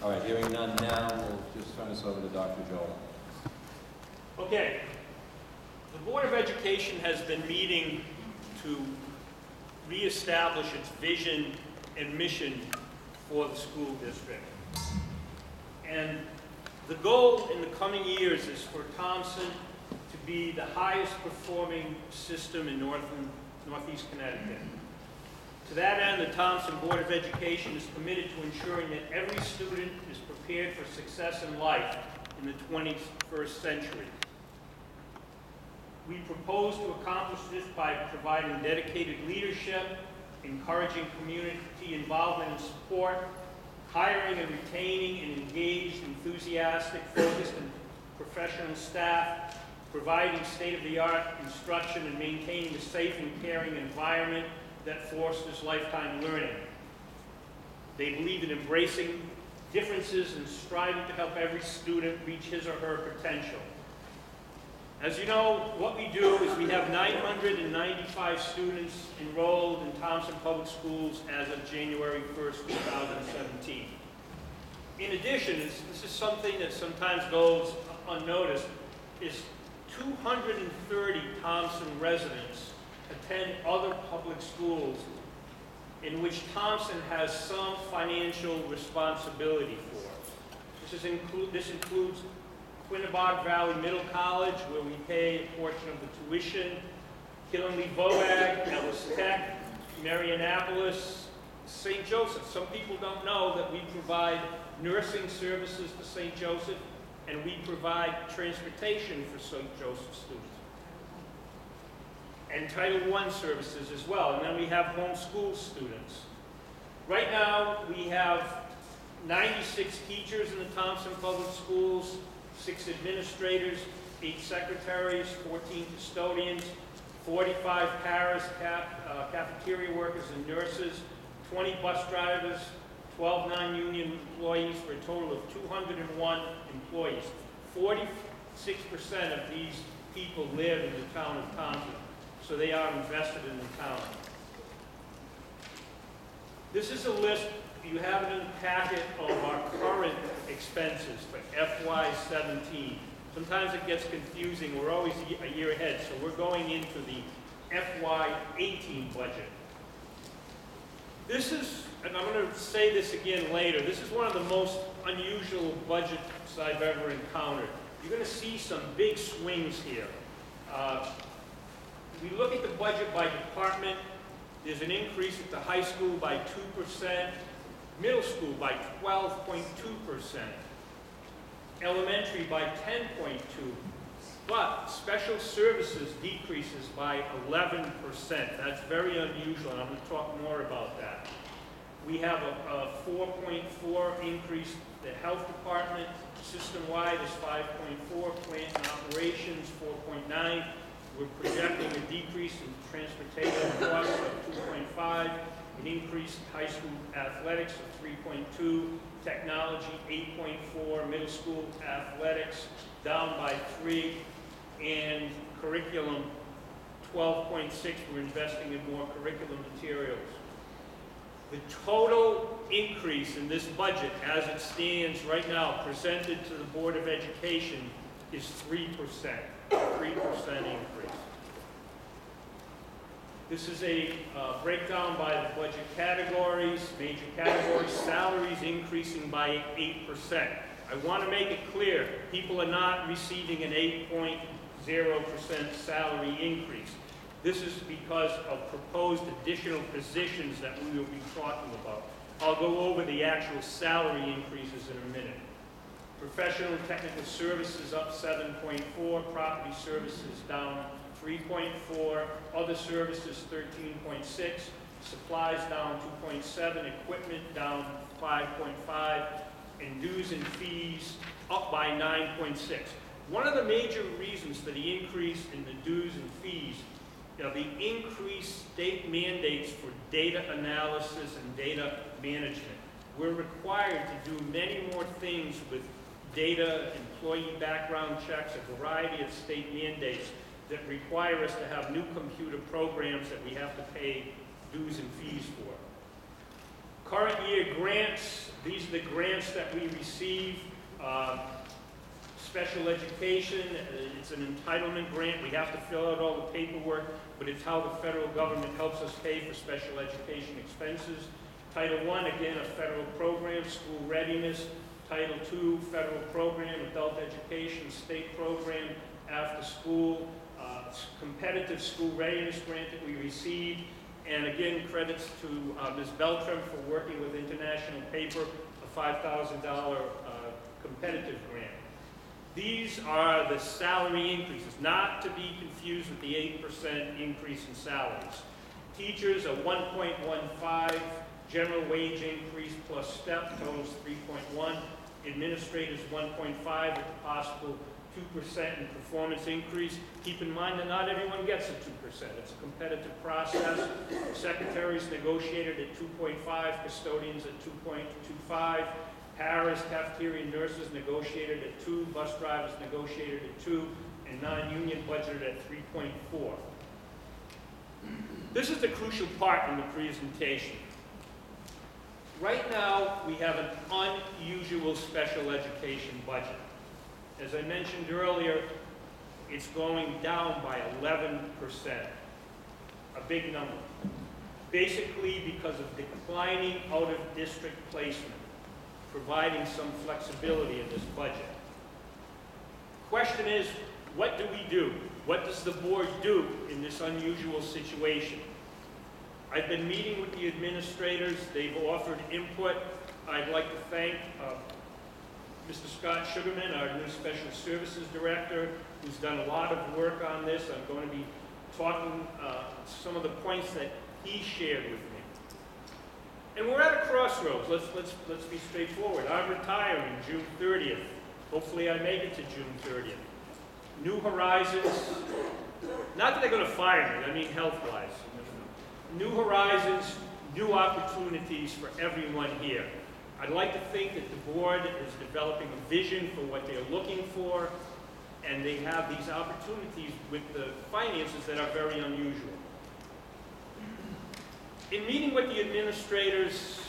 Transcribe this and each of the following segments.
All right, hearing none now, we'll just turn this over to Dr. Joel. Okay. The Board of Education has been meeting to reestablish its vision and mission for the school district. And the goal in the coming years is for Thompson to be the highest performing system in Northeast Connecticut. To that end, the Thompson Board of Education is committed to ensuring that every student is prepared for success in life in the 21st century. We propose to accomplish this by providing dedicated leadership, encouraging community involvement and support, hiring and retaining an engaged, enthusiastic, focused, and professional staff, providing state-of-the-art instruction, and maintaining a safe and caring environment that fosters lifetime learning. They believe in embracing differences and striving to help every student reach his or her potential. As you know, what we do is we have 995 students enrolled in Thompson Public Schools as of January 1st, 2017. In addition, this is something that sometimes goes unnoticed, is 230 Thompson residents attend other public schools in which Thompson has some financial responsibility for. This includes Quinnebog Valley Middle College, where we pay a portion of the tuition, Killingley-Boag, Ellis Tech, Marianapolis, St. Joseph. Some people don't know that we provide nursing services to St. Joseph, and we provide transportation for St. Joseph students. And Title I services as well. And then we have homeschool students. Right now, we have 96 teachers in the Thompson Public Schools, 6 administrators, 8 secretaries, 14 custodians, 45 paras, cafeteria workers and nurses, 20 bus drivers, 12 non-union employees, for a total of 201 employees. 46% of these people live in the town of Thompson, so they are invested in the town. This is a list, you have it in the packet, of our current expenses for FY17. Sometimes it gets confusing. We're always a year ahead, so we're going into the FY18 budget. This is, and I'm going to say this again later, this is one of the most unusual budgets I've ever encountered. You're going to see some big swings here. We look at the budget by department. There's an increase at the high school by 2%, middle school by 12.2%, elementary by 10.2%, but special services decreases by 11%. That's very unusual, and I'm going to talk more about that. We have a 4.4 increase. The health department system-wide is 5.4, plant and operations 4.9. We're projecting a decrease in transportation costs of 2.5, an increase in high school athletics of 3.2, technology 8.4, middle school athletics down by 3, and curriculum 12.6. We're investing in more curriculum materials. The total increase in this budget, as it stands right now, presented to the Board of Education, is 3%. 3% increase. This is a breakdown by the budget categories, major categories, salaries increasing by 8%. I want to make it clear, people are not receiving an 8.0% salary increase. This is because of proposed additional positions that we will be talking about. I'll go over the actual salary increases in a minute. Professional and technical services up 7.4, property services down 3.4, other services 13.6, supplies down 2.7, equipment down 5.5, and dues and fees up by 9.6. One of the major reasons for the increase in the dues and fees are the increased state mandates for data analysis and data management. We're required to do many more things with data, employee background checks, a variety of state mandates that require us to have new computer programs that we have to pay dues and fees for. Current year grants These are the grants that we receive. Special education, it's an entitlement grant. We have to fill out all the paperwork, but it's how the federal government helps us pay for special education expenses. Title I, again, a federal program, school readiness. Title II, federal program, adult education, state program, after school, competitive school readiness grant that we received. And again, credits to Ms. Beltram for working with International Paper, a $5,000 competitive grant. These are the salary increases, not to be confused with the 8% increase in salaries. Teachers, a 1.15 general wage increase plus step, totals 3.1. Administrators, 1.5 with a possible 2% in performance increase. Keep in mind that not everyone gets a 2%. It's a competitive process. Secretaries negotiated at 2.5, custodians at 2.25. Paras, cafeteria nurses negotiated at 2, bus drivers negotiated at 2, and non-union budgeted at 3.4. This is the crucial part in the presentation. Right now, we have an unusual special education budget. As I mentioned earlier, it's going down by 11%, a big number, basically because of declining out-of-district placement, providing some flexibility in this budget. Question is, what do we do? What does the board do in this unusual situation? I've been meeting with the administrators. They've offered input. I'd like to thank Mr. Scott Sugarman, our new Special Services Director, who's done a lot of work on this. I'm going to be talking some of the points that he shared with me. And we're at a crossroads. Let's be straightforward. I'm retiring June 30th. Hopefully I make it to June 30th. New horizons. Not that they're going to fire me, I mean health-wise. New horizons, new opportunities for everyone here. I'd like to think that the board is developing a vision for what they're looking for, and they have these opportunities with the finances that are very unusual. In meeting with the administrators,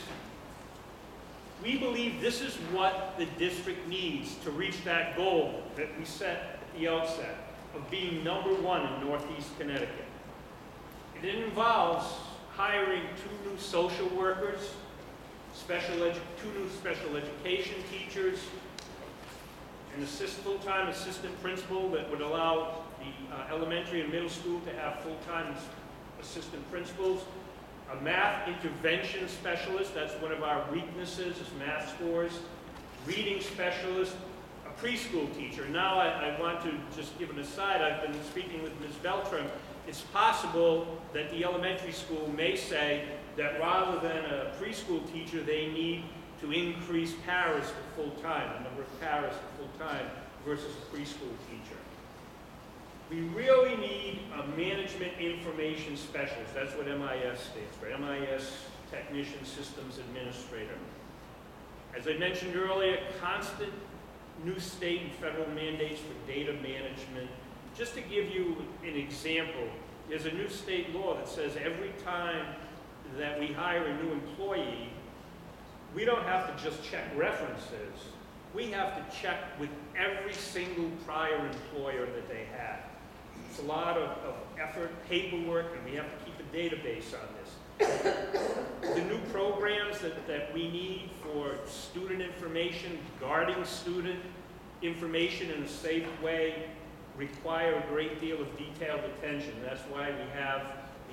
we believe this is what the district needs to reach that goal that we set at the outset of being #1 in Northeast Connecticut. It involves hiring 2 new social workers, 2 new special education teachers, an full-time assistant principal that would allow the elementary and middle school to have full-time assistant principals, a math intervention specialist, that's one of our weaknesses, is math scores, reading specialist, a preschool teacher. Now I want to just give an aside. I've been speaking with Ms. Beltram. It's possible that the elementary school may say that rather than a preschool teacher, they need to increase paras to full-time, the number of paras to full-time versus a preschool teacher. We really need a management information specialist. That's what MIS stands for, MIS Technician Systems Administrator. As I mentioned earlier, constant new state and federal mandates for data management. Just to give you an example, there's a new state law that says every time that we hire a new employee, we don't have to just check references. We have to check with every single prior employer that they had. It's a lot of effort, paperwork, and we have to keep a database on this. The new programs that we need for student information, guarding student information in a safe way, require a great deal of detailed attention. That's why we have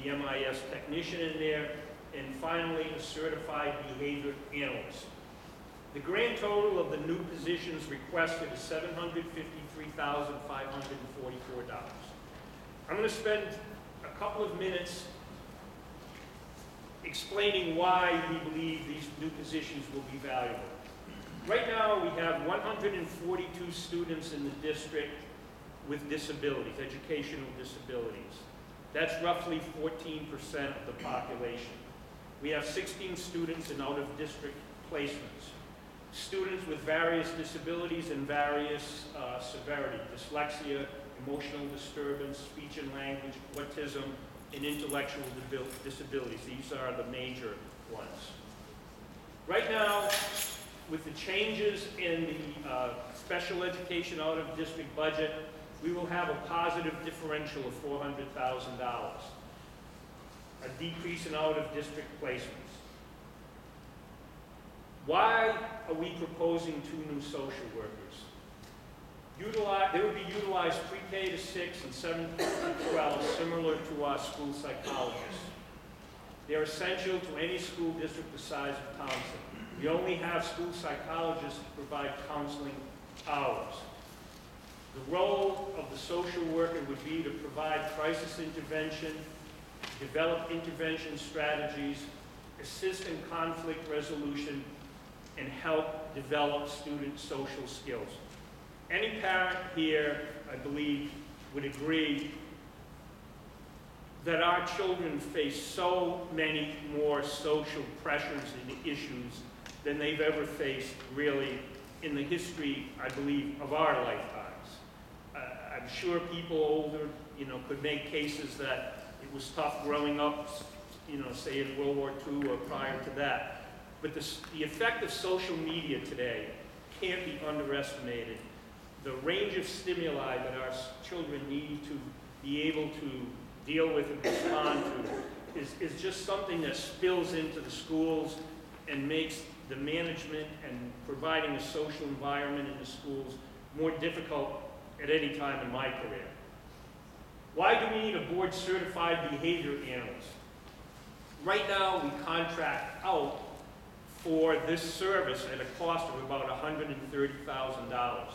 the MIS technician in there, and finally a certified behavior analyst. The grand total of the new positions requested is $753,544. I'm going to spend a couple of minutes explaining why we believe these new positions will be valuable. Right now, we have 142 students in the district with disabilities, educational disabilities. That's roughly 14% of the population. We have 16 students in out-of-district placements. Students with various disabilities and various severity, dyslexia, emotional disturbance, speech and language, autism, and intellectual disabilities. These are the major ones. Right now, with the changes in the special education out-of-district budget, we will have a positive differential of $400,000, a decrease in out-of-district placements. Why are we proposing 2 new social workers? They would be utilized pre-K to 6 and 7 to 12, similar to our school psychologists. They're essential to any school district the size of Townsend. We only have school psychologists who provide counseling hours. The role of the social worker would be to provide crisis intervention, develop intervention strategies, assist in conflict resolution, and help develop student social skills. Any parent here, I believe, would agree that our children face so many more social pressures and issues than they've ever faced, really, in the history, I believe, of our lifetimes. I'm sure people older, could make cases that it was tough growing up, say in World War II or prior to that. But the effect of social media today can't be underestimated. The range of stimuli that our children need to be able to deal with and respond to is just something that spills into the schools and makes the management and providing a social environment in the schools more difficult at any time in my career. Why do we need a board-certified behavior analyst? Right now, we contract out for this service at a cost of about $130,000.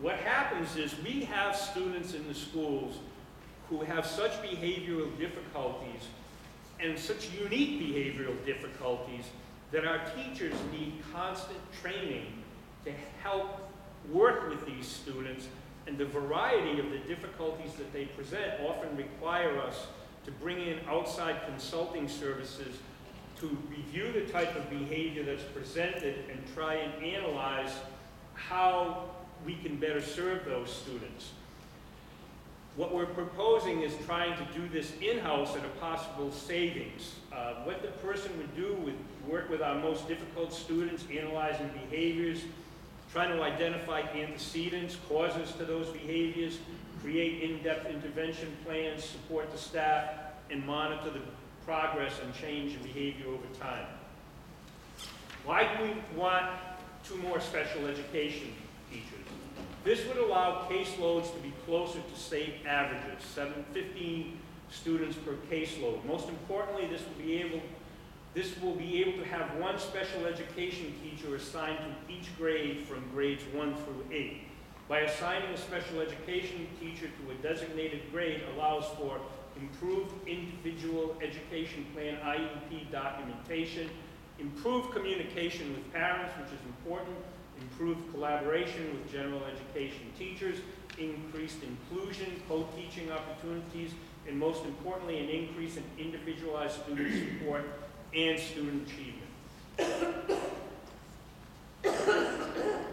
What happens is we have students in the schools who have such behavioral difficulties and such unique behavioral difficulties that our teachers need constant training to help work with these students, and the variety of the difficulties that they present often require us to bring in outside consulting services to review the type of behavior that's presented and try and analyze how we can better serve those students. What we're proposing is trying to do this in-house at a possible savings. What the person would do would work with our most difficult students, analyzing behaviors, trying to identify antecedents, causes to those behaviors, create in-depth intervention plans, support the staff, and monitor the progress and change in behavior over time. Why do we want 2 more special education teachers? This would allow caseloads to be closer to state averages, 15 students per caseload. Most importantly, this will be able to have 1 special education teacher assigned to each grade from grades 1 through 8. By assigning a special education teacher to a designated grade allows for improved individual education plan IEP documentation, improved communication with parents, which is important, improved collaboration with general education teachers, increased inclusion, co-teaching opportunities, and most importantly, an increase in individualized student support and student achievement.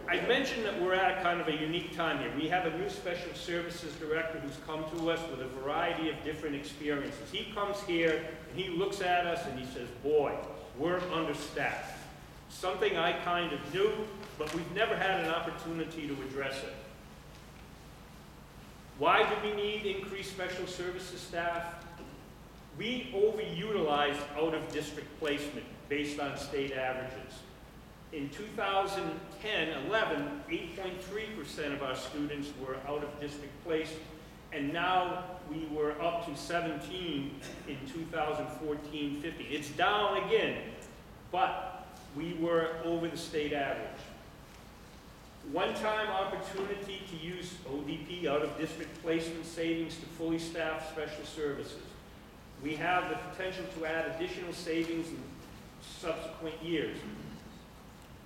I mentioned that we're at kind of a unique time here. We have a new special services director who's come to us with a variety of different experiences. He comes here and he looks at us and he says, boy, we're understaffed. Something I kind of knew, but we've never had an opportunity to address it. Why do we need increased special services staff? We overutilized out-of-district placement based on state averages. In 2010-11, 8.3% of our students were out-of-district placed, and now we were up to 17 in 2014-15. It's down again, but we were over the state average. One-time opportunity to use ODP, out-of-district placement savings, to fully staffed special services. We have the potential to add additional savings in subsequent years.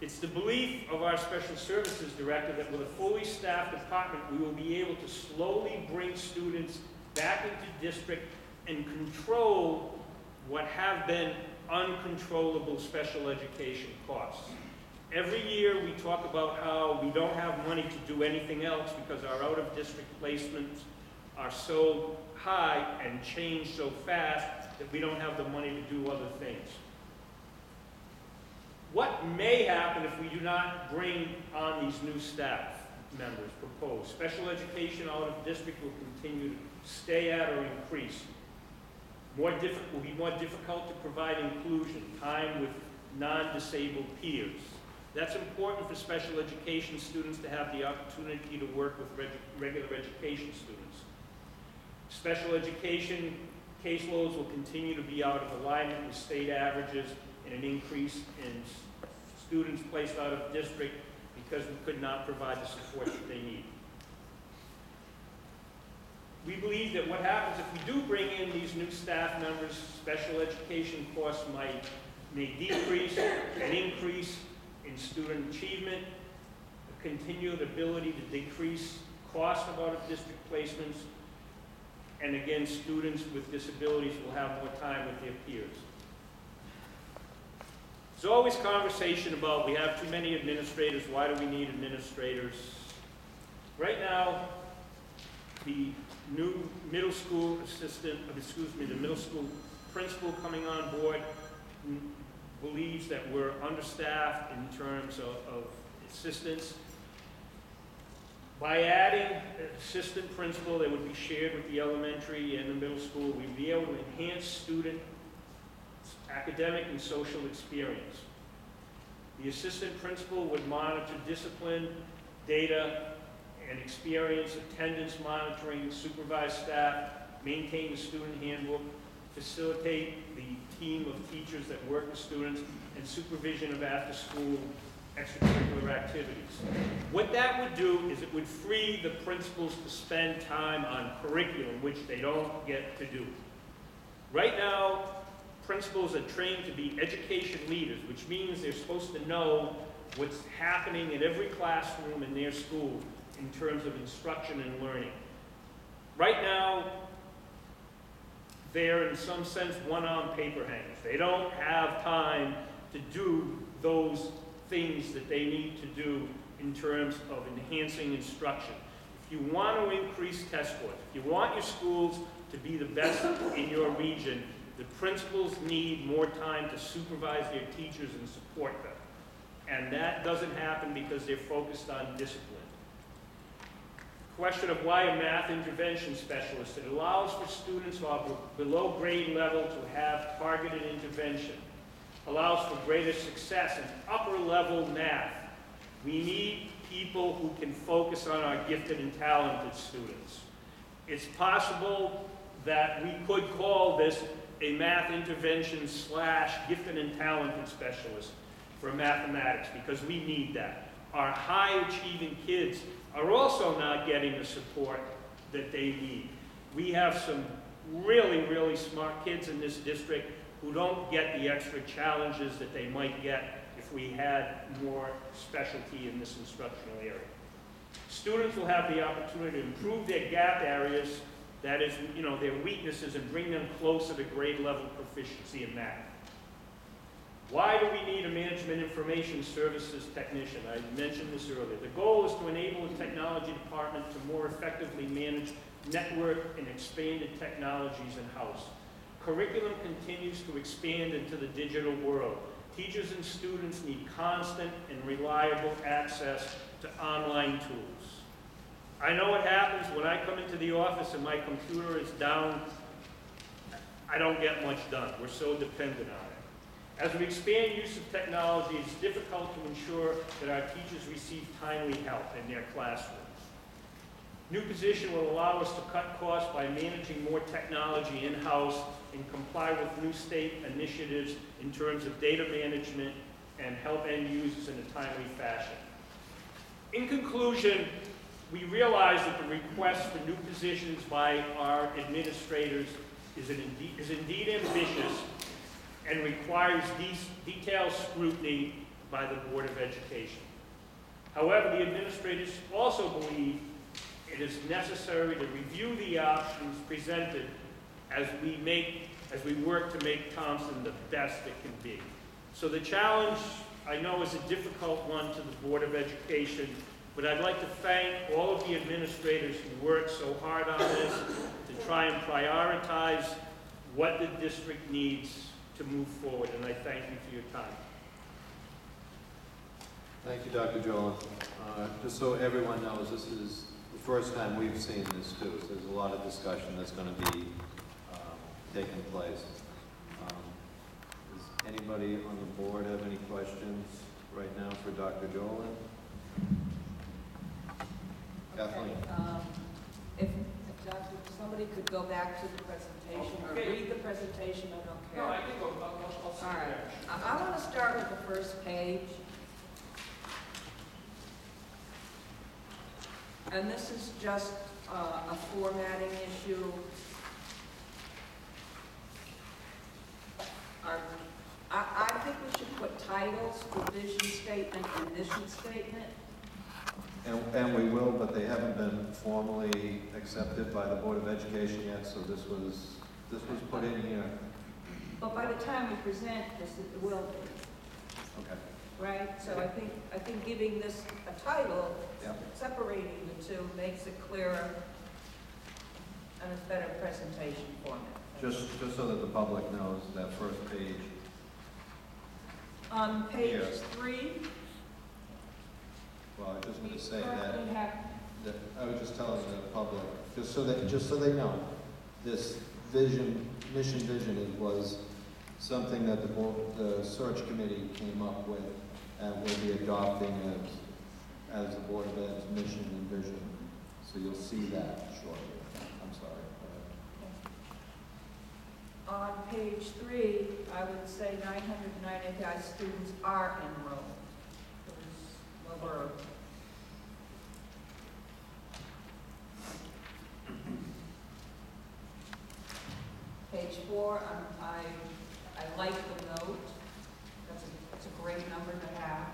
It's the belief of our special services director that with a fully staffed department, we will be able to slowly bring students back into district and control what have been uncontrollable special education costs. Every year we talk about how we don't have money to do anything else because our out-of-district placements are so high and change so fast that we don't have the money to do other things. What what may happen if we do not bring on these new staff members proposed. Special education out of district will continue to stay at or increase. Will be more difficult to provide inclusion, time with non-disabled peers. That's important for special education students to have the opportunity to work with regular education students. Special education caseloads will continue to be out of alignment with state averages and an increase in students placed out of district because we could not provide the support that they need. We believe that what happens if we do bring in these new staff members, special education costs may decrease, an increase in student achievement, a continued ability to decrease cost of out-of-district placements, and again, students with disabilities will have more time with their peers. There's always conversation about we have too many administrators, why do we need administrators? Right now, the new middle school the middle school principal coming on board believes that we're understaffed in terms of assistants. By adding an assistant principal that would be shared with the elementary and the middle school, we'd be able to enhance student academic and social experience. The assistant principal would monitor discipline, data, and experience, attendance monitoring, supervise staff, maintain the student handbook, facilitate the team of teachers that work with students, and supervision of after-school extracurricular activities. What that would do is it would free the principals to spend time on curriculum, which they don't get to do. Right now, principals are trained to be education leaders, which means they're supposed to know what's happening in every classroom in their school in terms of instruction and learning. Right now, they're in some sense one-armed paper hangers. They don't have time to do those things that they need to do in terms of enhancing instruction. If you want to increase test scores, if you want your schools to be the best in your region, the principals need more time to supervise their teachers and support them. And that doesn't happen because they're focused on discipline. Question of why a math intervention specialist. It allows for students who are below grade level to have targeted intervention. Allows for greater success in upper level math. We need people who can focus on our gifted and talented students. It's possible that we could call this a math intervention / gifted and talented specialist for mathematics because we need that. Our high achieving kids are also not getting the support that they need. We have some really, really smart kids in this district who don't get the extra challenges that they might get if we had more specialty in this instructional area. Students will have the opportunity to improve their gap areas, that is, their weaknesses, and bring them closer to grade level proficiency in math. Why do we need a management information services technician? I mentioned this earlier. The goal is to enable the technology department to more effectively manage network and expanded technologies in-house. Curriculum continues to expand into the digital world. Teachers and students need constant and reliable access to online tools. I know what happens when I come into the office and my computer is down. I don't get much done. We're so dependent on it. As we expand use of technology, it's difficult to ensure that our teachers receive timely help in their classrooms. New position will allow us to cut costs by managing more technology in-house and comply with new state initiatives in terms of data management and help end users in a timely fashion. In conclusion, we realize that the request for new positions by our administrators is indeed ambitious and requires detailed scrutiny by the Board of Education. However, the administrators also believe it is necessary to review the options presented as we work to make Thompson the best it can be. So the challenge, I know, is a difficult one to the Board of Education, but I'd like to thank all of the administrators who worked so hard on this to try and prioritize what the district needs to move forward, and I thank you for your time. Thank you, Dr. Joel. Just so everyone knows, this is the first time we've seen this too, so there's a lot of discussion that's going to be taking place. Does anybody on the board have any questions right now for Dr. Joel? Kathleen? If somebody could go back to the presentation or Okay. read the presentation, I don't care. No, I can go, I'll see All right. there. I want to start with the first page. And this is just a formatting issue. I think we should put titles for vision statement and mission statement. And we will, but they haven't been formally accepted by the Board of Education yet, so this was put in here. But by the time we present this, it will be, Okay. right? So I think giving this a title, Yep. separating the two, makes it clearer and it's better presentation format. Just so that the public knows, that first page. On page Here. 3, Well, I was just we going to say currently have, that I was just telling the public, just so they know, this mission vision was something that the search committee came up with and will be adopting as the Board of Ed's mission and vision. So you'll see that shortly. I'm sorry. Go ahead. on page 3, I would say 995 students are enrolled. There's no verb. Page 4, I like the note. That's a great number to have.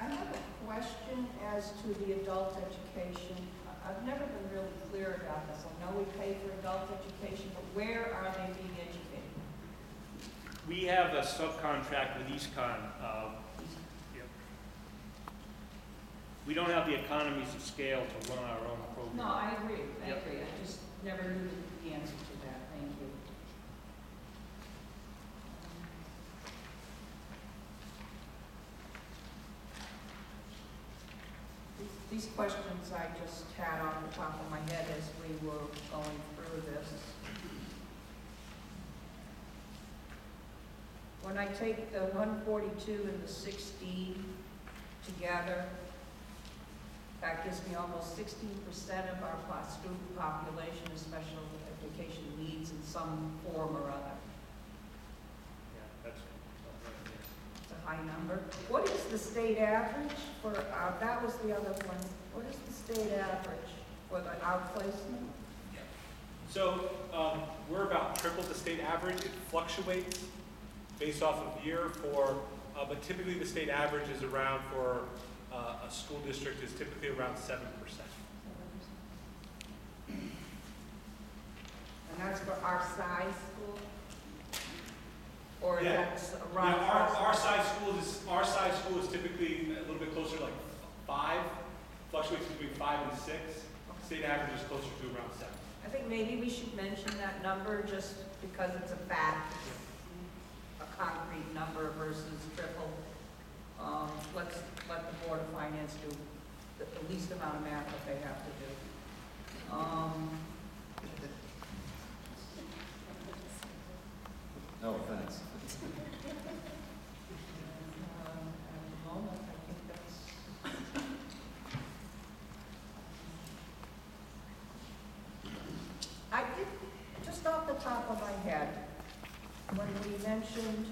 I have a question as to the adult education. I've never been really clear about this. I know we pay for adult education, but where are they being educated? We have a subcontract with EastCon. Yep. We don't have the economies of scale to run our own program. No, I agree. I Yep. agree. I just never knew the answer to that. Thank you. These questions I just had on the top of my head as we were going through this. When I take the 142 and the 16 together, that gives me almost 16% of our student population with special education needs in some form or other. Yeah, that's right. It's a high number. What is the state average for, that was the other one. What is the state average for the outplacement? So we're about triple the state average. It fluctuates based off of year but typically the state average is around for a school district is typically around 7%. And that's for our size school? Or Yeah. that's Yeah, around? our size school is typically a little bit closer to like 5, fluctuates between 5 and 6. State average is closer to around 7. I think maybe we should mention that number just because it's a fact, a concrete number versus triple. Let's let the Board of Finance do the least amount of math that they have to do. No offense. At the moment, I think that's. I did, just off the top of my head, when we mentioned,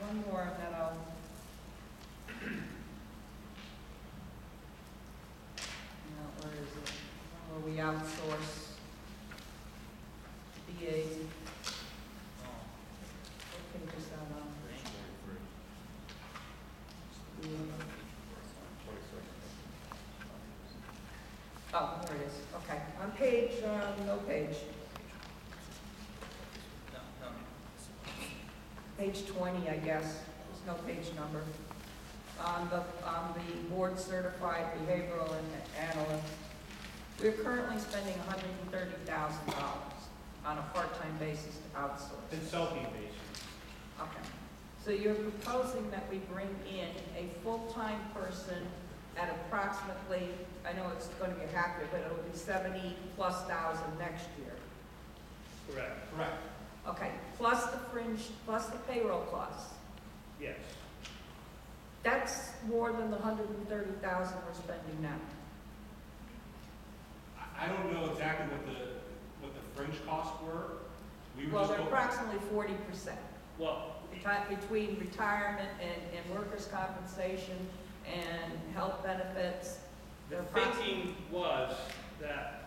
one more that I'll, now, where is it? Where we outsource BAs. What page is that on? Oh, there it is, okay. On page, no page. page 20, I guess, there's no page number. On the board certified behavioral analyst, we're currently spending $130,000 on a part-time basis to outsource. Consulting basis. Okay. So you're proposing that we bring in a full-time person at approximately, I know it's going to get happier, but it'll be 70+ thousand next year. Correct. Correct. Okay, plus the fringe, plus the payroll costs. Yes. That's more than the $130,000 we're spending now. I don't know exactly what the fringe costs were. We were Well, just they're approximately 40%. Well, Between retirement and workers' compensation and health benefits. the they're approximately- thinking was that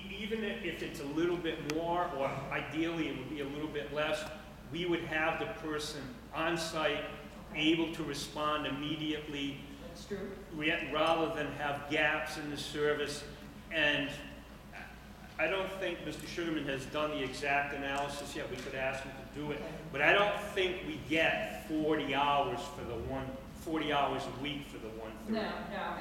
even if it's a little bit more, or ideally it would be a little bit less, we would have the person on site Okay, able to respond immediately that's true. rather than have gaps in the service. And I don't think Mr. Sugarman has done the exact analysis yet. We could ask him to do it. Okay. But I don't think we get 40 hours a week for the 130. No,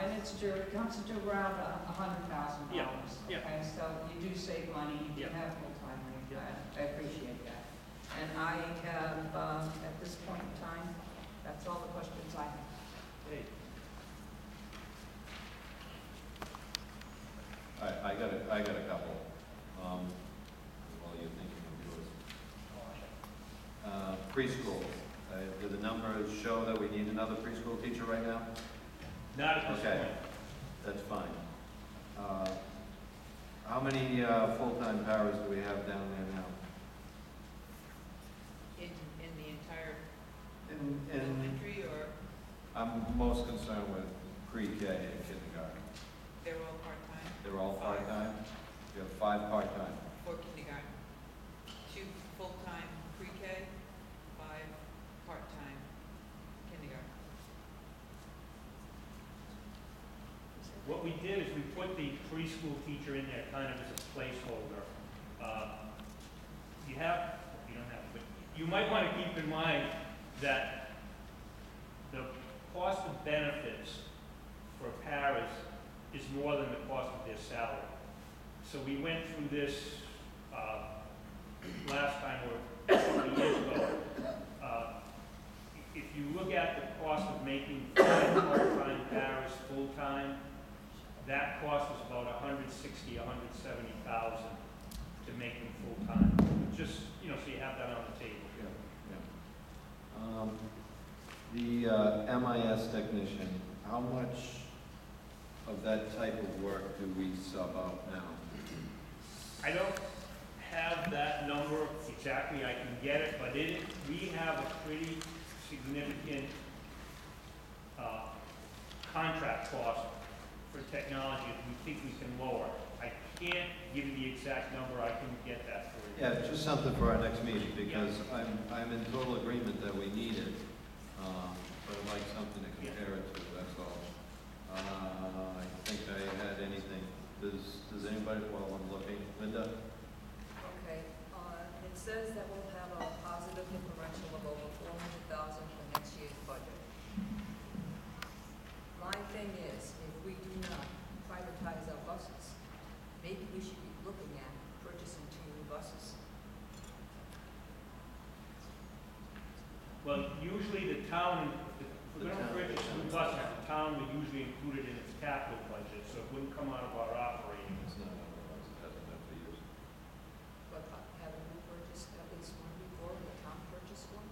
and it's true, it comes to around $100,000. Yeah, yeah. Okay, so you do save money, you do Yeah. have full-time, Yeah. I appreciate that. And I have, at this point in time, that's all the questions I have. Hey, I got a couple, while you're thinking of yours. Preschool, do the numbers show that we need another preschool teacher right now? not at this Okay. point. That's fine. How many full-time paras do we have down there now? In the entire In, elementary, or I'm most concerned with pre-K and kindergarten. they're all part-time? They're all Five. part-time? You have 5 part-time. For kindergarten. 2 full-time pre-K, 5 part-time kindergarten. What we did is we put the preschool teacher in there kind of as a placeholder. You don't have, but you might want to keep in mind that the cost of benefits for paras is more than the cost of their salary. So we went through this last time, or a couple of years ago. If you look at the cost of making 5 part-time paras full-time, that cost is about $160,000, $170,000 to make them full-time. Just, so you have that on the table. The MIS technician, how much of that type of work do we sub out now? I don't have that number exactly, I can get it, but we have a pretty significant contract cost for technology that we think we can lower. I can't give you the exact number, I can get that for you. Yeah, just something for our next meeting, because I'm in total agreement that we need it, but I'd like something to compare it to, that's all. I think I had anything. Does anybody, while I'm looking, Linda? Okay, it says that we'll have a positive differential of over $400,000 for next year's budget. My thing is, if we do not privatize our buses, maybe we should be looking at purchasing 2 new buses. Well, usually the town, if we're going to purchase new buses, the town would usually include it in its capital budget, so it wouldn't come out of our operating. It's not, otherwise it hasn't been for years. But haven't we purchased at least one before, the town purchased one?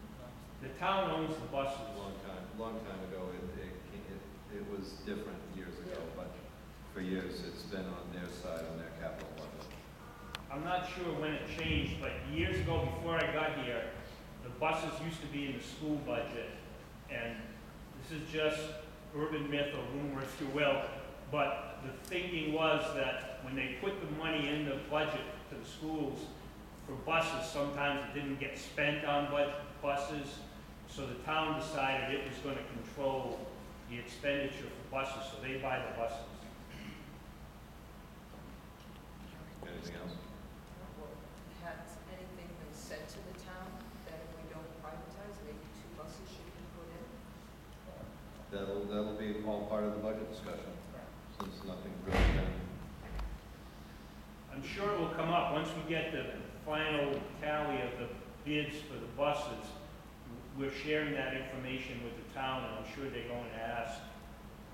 The town owns the buses. A long time ago, it was different years ago, Yeah. but for years, it's been on their side, on their capital budget. I'm not sure when it changed, but years ago, before I got here, the buses used to be in the school budget. And this is just urban myth or rumor, if you will, but the thinking was that when they put the money in the budget to the schools for buses, sometimes it didn't get spent on buses, so the town decided it was going to control the expenditure for buses, so they buy the buses. Anything else? Or has anything been said to the town that if we don't privatize that'll be all part of the budget discussion, since nothing's really been. I'm sure it will come up, once we get the final tally of the bids for the buses, we're sharing that information with the town, and I'm sure they're going to ask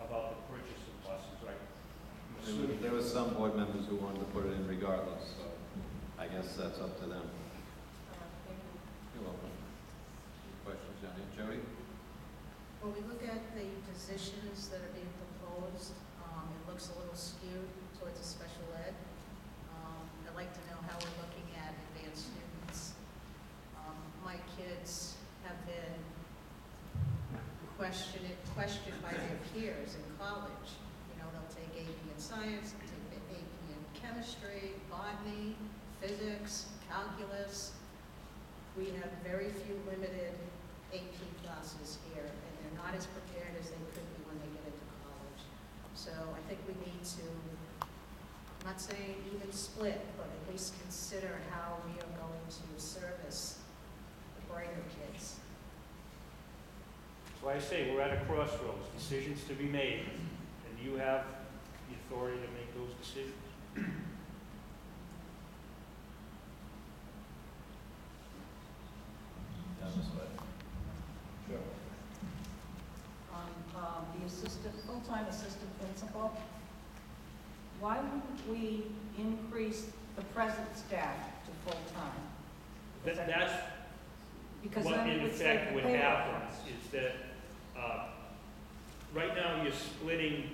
about the purchase of buses, right? I'm assuming. There was some board members who wanted to put it in regardless, so I guess that's up to them. Thank you. You're welcome. Questions, Johnny? Jody? When we look at the positions that are being proposed, it looks a little skewed towards a special ed. I'd like to know how we're looking at advanced students. My kids have been questioned by their peers in college. You know, they'll take AP in science, they'll take AP in chemistry, botany, physics, calculus. We have very few limited AP classes here, and they're not as prepared as they could be when they get into college. So I think we need to, I'm not saying even split, but at least consider how we are going to service the brighter kids. That's why I say we're at a crossroads, decisions to be made, and you have the authority to make those decisions. Sure. The full-time assistant principal, why wouldn't we increase the present staff to full-time? That's Because what then it in would save effect the would payroll happen, costs. is that, right now you're splitting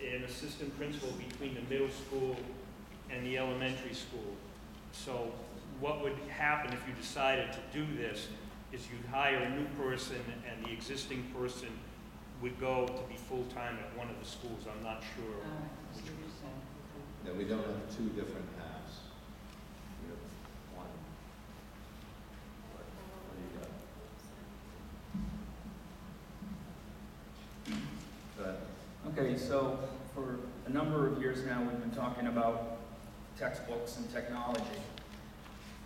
an assistant principal between the middle school and the elementary school. So what would happen if you decided to do this is you'd hire a new person and the existing person would go to be full-time at one of the schools. I'm not sure. I see what you're saying. Yeah, we don't have two different halves. We have one. What do you got? Go ahead. Okay, so for a number of years now, we've been talking about textbooks and technology.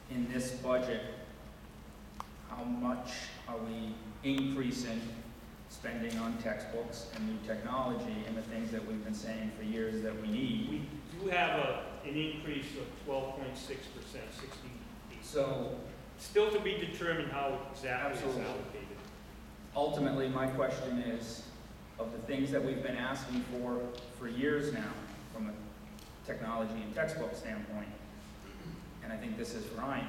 In this budget, how much are we increasing spending on textbooks and new technology and the things that we've been saying for years that we need? We do have an increase of 12.6%, 68. So Still to be determined how exactly it's Absolutely. allocated. ultimately, my question is, of the things that we've been asking for years now, from a technology and textbook standpoint, and I think this is Ryan,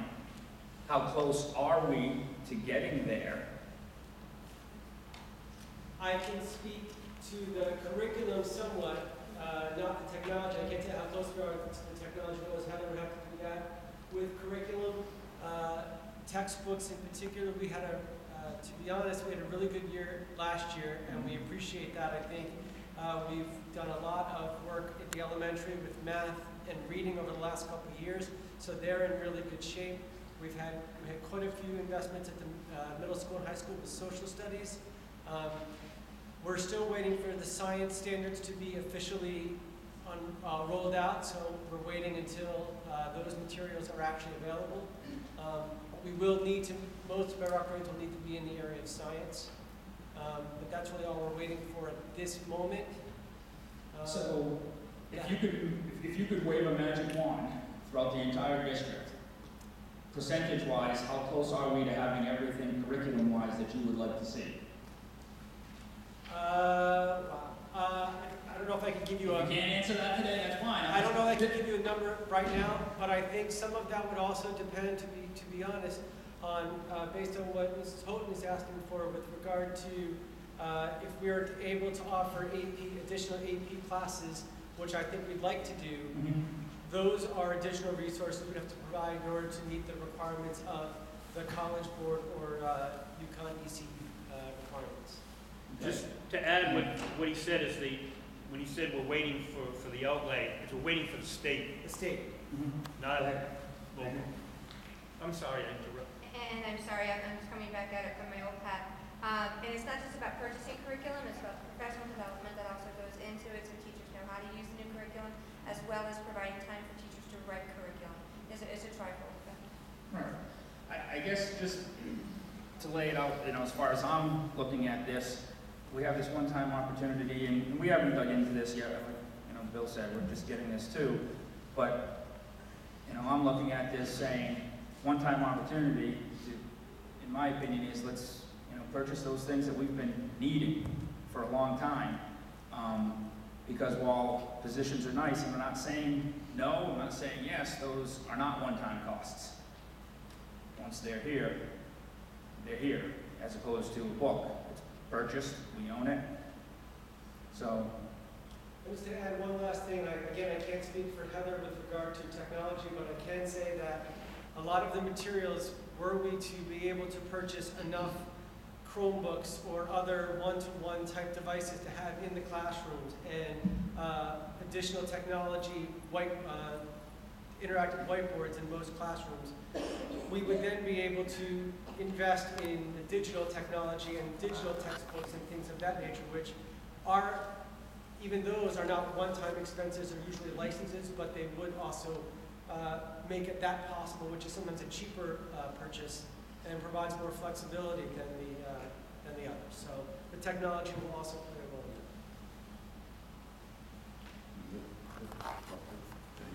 how close are we to getting there? I can speak to the curriculum somewhat, not the technology. I can't tell how close we are to the technology. Always Heather would have to do that. With curriculum, textbooks in particular, we had to be honest, we had a really good year last year, and we appreciate that. I think we've done a lot of work at the elementary with math and reading over the last couple of years, so they're in really good shape. We had quite a few investments at the middle school and high school with social studies. We're still waiting for the science standards to be officially rolled out, so we're waiting until those materials are actually available. We will need to, most of our upgrades will need to be in the area of science, but that's really all we're waiting for at this moment. So, yeah. if you could wave a magic wand throughout the entire district, percentage-wise, how close are we to having everything curriculum-wise that you would like to see? I don't know if I can give you a... If you can't answer that today, that's fine. I don't know if I can give you a number right now, but I think some of that would also depend, to be honest, on based on what Mrs. Houghton is asking for with regard to if we are able to offer additional AP classes, which I think we'd like to do. Mhm. Those are additional resources we'd have to provide in order to meet the requirements of the College Board or UConn EC requirements. Just to add what he said is when he said we're waiting for the outlay, it's we're waiting for the state, The state. not local. I'm sorry, I interrupted. And I'm sorry, I'm just coming back at it from my old hat. And it's not just about purchasing curriculum, it's about professional development that also goes into it so teachers know how to use the new curriculum, as well as providing time for teachers to write curriculum. It's a trifold thing. Right. I guess just to lay it out, as far as I'm looking at this, we have this one-time opportunity, and we haven't dug into this yet, like, you know, Bill said, we're just getting this too, but, you know, I'm looking at this saying, one-time opportunity, in my opinion, is let's, you know, purchase those things that we've been needing for a long time. Because while positions are nice, and I'm not saying no, I'm not saying yes, those are not one-time costs. Once they're here, as opposed to a book. It's purchased, we own it. So, Just to add one last thing, again, I can't speak for Heather with regard to technology, but I can say that a lot of the materials, were we to be able to purchase enough Chromebooks or other one-to-one type devices to have in the classrooms, and additional technology, interactive whiteboards in most classrooms, we would then be able to invest in the digital technology and digital textbooks and things of that nature, which are, even those are not one-time expenses, they're usually licenses, but they would also make it that possible, which is sometimes a cheaper purchase and provides more flexibility than the others. So the technology will also play a role in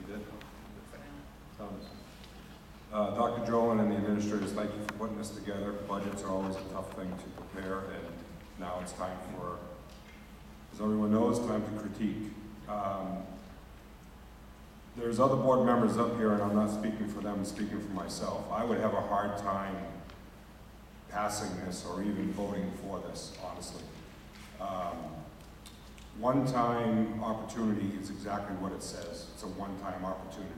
You did? Thomas? Dr. Jolin and the administrators, thank you for putting this together. Budgets are always a tough thing to prepare, and now it's time for, as everyone knows, time to critique. There's other board members up here, and I'm not speaking for them, I'm speaking for myself. I would have a hard time passing this or even voting for this, honestly. One-time opportunity is exactly what it says. It's a one-time opportunity.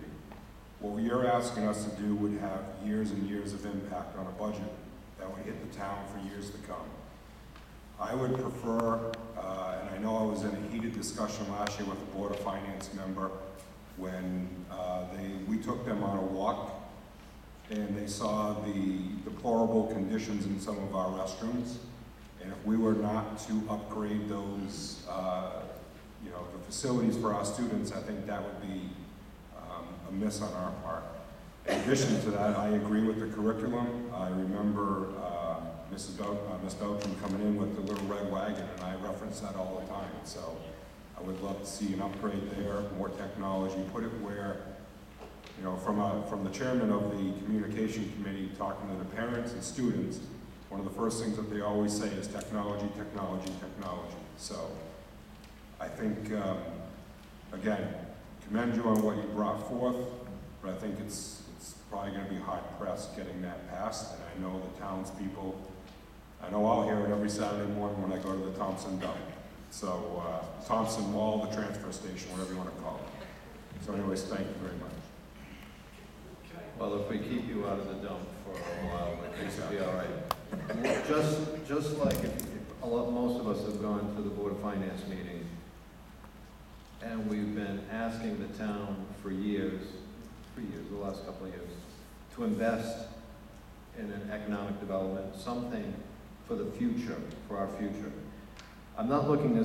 What you're asking us to do would have years and years of impact on a budget that would hit the town for years to come. I would prefer, and I know I was in a heated discussion last year with the Board of Finance member when we took them on a walk and they saw the deplorable conditions in some of our restrooms. And if we were not to upgrade those, you know, the facilities for our students, I think that would be a miss on our part. In addition to that, I agree with the curriculum. I remember Miss Beltran coming in with the little red wagon, and I reference that all the time. So I would love to see an upgrade there, more technology, put it where, you know, from the chairman of the communication committee talking to the parents and students, one of the first things that they always say is technology, technology, technology. So I think, again, commend you on what you brought forth, but I think it's probably going to be hard pressed getting that passed. And I know the townspeople, I know I'll hear it every Saturday morning when I go to the Thompson dump. So Thompson Mall, the transfer station, whatever you want to call it. So anyways, thank you very much. Well, if we keep you out of the dump for a while, I think it'll be all right. Just like most of us have gone to the Board of Finance meeting, and we've been asking the town for years, the last couple of years, to invest in an economic development, something for the future, for our future. I'm not looking